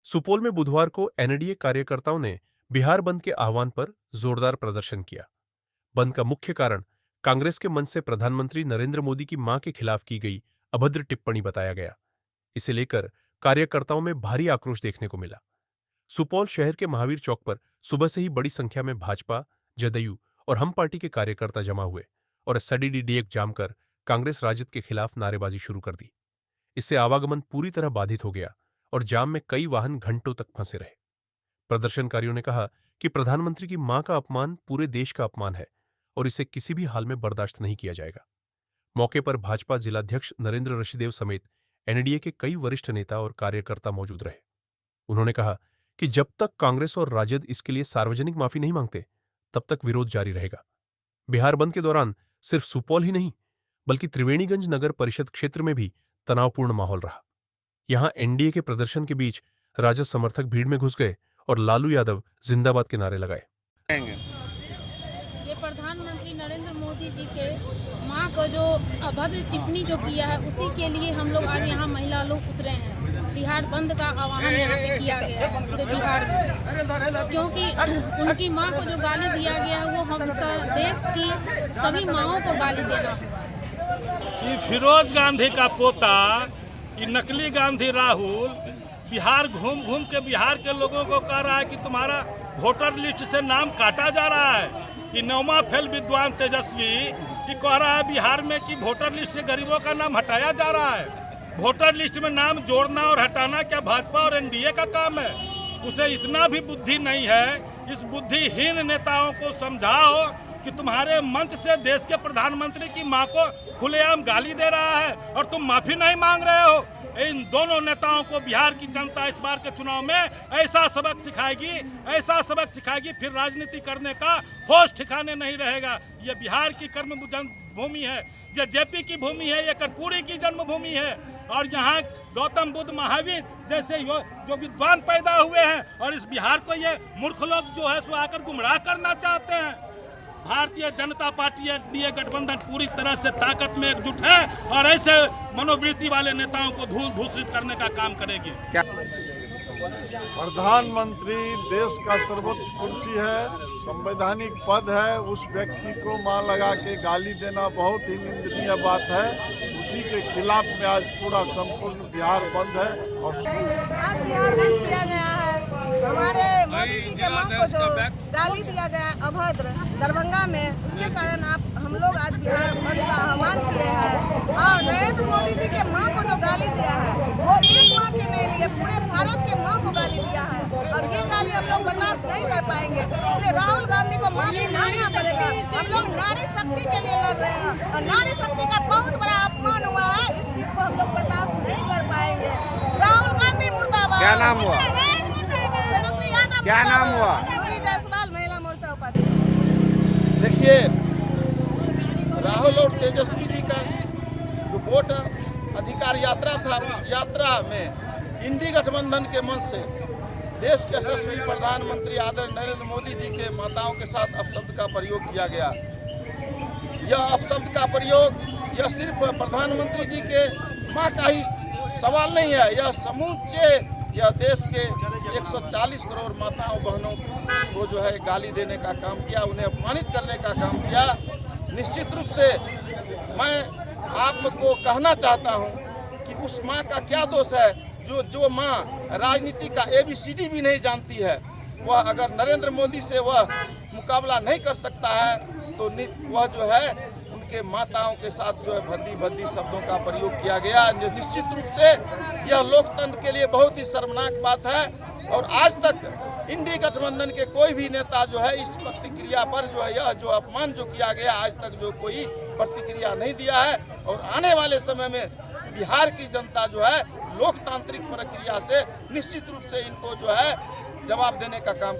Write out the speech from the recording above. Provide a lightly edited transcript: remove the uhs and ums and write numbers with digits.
सुपौल में बुधवार को एनडीए कार्यकर्ताओं ने बिहार बंद के आह्वान पर जोरदार प्रदर्शन किया। बंद का मुख्य कारण कांग्रेस के मंच से प्रधानमंत्री नरेंद्र मोदी की मां के खिलाफ की गई अभद्र टिप्पणी बताया गया। इसे लेकर कार्यकर्ताओं में भारी आक्रोश देखने को मिला। सुपौल शहर के महावीर चौक पर सुबह से ही बड़ी संख्या में भाजपा, जदयू और हम पार्टी के कार्यकर्ता जमा हुए और सडीडीएक जाम कर कांग्रेस राजद के खिलाफ नारेबाजी शुरू कर दी। इससे आवागमन पूरी तरह बाधित हो गया और जाम में कई वाहन घंटों तक फंसे रहे। प्रदर्शनकारियों ने कहा कि प्रधानमंत्री की मां का अपमान पूरे देश का अपमान है और इसे किसी भी हाल में बर्दाश्त नहीं किया जाएगा। मौके पर भाजपा जिलाध्यक्ष नरेंद्र ऋषिदेव समेत एनडीए के कई वरिष्ठ नेता और कार्यकर्ता मौजूद रहे। उन्होंने कहा कि जब तक कांग्रेस और राजद इसके लिए सार्वजनिक माफी नहीं मांगते, तब तक विरोध जारी रहेगा। बिहार बंद के दौरान सिर्फ सुपौल ही नहीं, बल्कि त्रिवेणीगंज नगर परिषद क्षेत्र में भी तनावपूर्ण माहौल रहा। यहां एनडीए के प्रदर्शन के बीच राजद समर्थक भीड़ में घुस गए और लालू यादव जिंदाबाद के नारे लगाए। ये प्रधानमंत्री नरेंद्र मोदी जी के मां को जो अभद्र टिप्पणी जो किया है, उसी के लिए हम लोग आज यहाँ महिला लोग उतरे हैं। बिहार बंद का आह्वान यहाँ पे किया गया है पूरे बिहार में, क्योंकि उनकी मां को जो गाली दिया गया है वो हम देश की सभी माओं को गाली देना हुआ है। ये फिरोज गांधी का पोता, ये नकली गांधी राहुल बिहार घूम घूम के बिहार के लोगों को कह रहा है कि तुम्हारा वोटर लिस्ट से नाम काटा जा रहा है। ये नौमा फेल विद्वान तेजस्वी ये कह रहा है बिहार में कि वोटर लिस्ट से गरीबों का नाम हटाया जा रहा है। वोटर लिस्ट में नाम जोड़ना और हटाना क्या भाजपा और एनडीए का काम है? उसे इतना भी बुद्धि नहीं है। इस बुद्धिहीन नेताओं को समझाओ कि तुम्हारे मंच से देश के प्रधानमंत्री की मां को खुलेआम गाली दे रहा है और तुम माफी नहीं मांग रहे हो। इन दोनों नेताओं को बिहार की जनता इस बार के चुनाव में ऐसा सबक सिखाएगी, फिर राजनीति करने का होश ठिकाने नहीं रहेगा। ये बिहार की कर्म भूमि है, ये जेपी की भूमि है, ये कर्पूरी की जन्मभूमि है और यहाँ गौतम बुद्ध, महावीर जैसे जो विद्वान पैदा हुए हैं और इस बिहार को ये मूर्ख लोग जो है सो आकर गुमराह करना चाहते हैं। भारतीय जनता पार्टी एनडीए गठबंधन पूरी तरह से ताकत में एकजुट है और ऐसे मनोवृत्ति वाले नेताओं को धूल धूसरित करने का काम करेगी। प्रधानमंत्री देश का सर्वोच्च कुर्सी है, संवैधानिक पद है, उस व्यक्ति को मां लगा के गाली देना बहुत ही निंदनीय बात है। उसी के खिलाफ में आज पूरा संपूर्ण बिहार बंद है और आज बिहार बंद किया गया है। हमारे मोदी जी के मां को जो गाली दिया गया है अभद्र दरभंगा में, उसके कारण हम लोग आज बिहार बंद का आह्वान किए हैं। और नरेंद्र मोदी जी के मां को जो गाली दिया है वो एक मां के नहीं लिए, पूरे भारत के मां को गाली दिया है और ये गाली हम लोग बर्दाश्त नहीं कर पाएंगे। इसलिए राहुल गांधी को माफी मांगना पड़ेगा। हम लोग नारी शक्ति के लिए लड़ रहे हैं और नारी शक्ति का बहुत बड़ा अपमान हुआ है। इस चीज को हम लोग बर्दाश्त नहीं कर पाएंगे। राहुल गांधी मुर्दाबाद। क्या नाम हुआ? तेजस्वी यादव। क्या नाम हुआ? जायसवाल, महिला मोर्चा उपाध्यक्ष। देखिए, राहुल और तेजस्वी जी का जो वोट अधिकार यात्रा था, उस यात्रा में इंडी गठबंधन के मंच से देश के यशस्वी प्रधानमंत्री आदरणीय नरेंद्र मोदी जी के माताओं के साथ अपशब्द का प्रयोग किया गया। यह अपशब्द का प्रयोग यह सिर्फ प्रधानमंत्री जी के मां का ही सवाल नहीं है, यह समूचे यह देश के 140 करोड़ माताओं बहनों को जो है गाली देने का काम किया, उन्हें अपमानित करने का काम किया। निश्चित रूप से मैं आपको कहना चाहता हूं कि उस मां का क्या दोष है जो मां राजनीति का ABCD भी नहीं जानती है। वह अगर नरेंद्र मोदी से वह मुकाबला नहीं कर सकता है तो वह जो है उनके माताओं के साथ जो है भद्दी शब्दों का प्रयोग किया गया। निश्चित रूप से यह लोकतंत्र के लिए बहुत ही शर्मनाक बात है और आज तक इंडी गठबंधन के कोई भी नेता जो है इस प्रतिक्रिया पर जो है यह जो अपमान जो किया गया आज तक जो कोई प्रतिक्रिया नहीं दिया है। और आने वाले समय में बिहार की जनता जो है लोकतांत्रिक प्रक्रिया से निश्चित रूप से इनको जो है जवाब देने का काम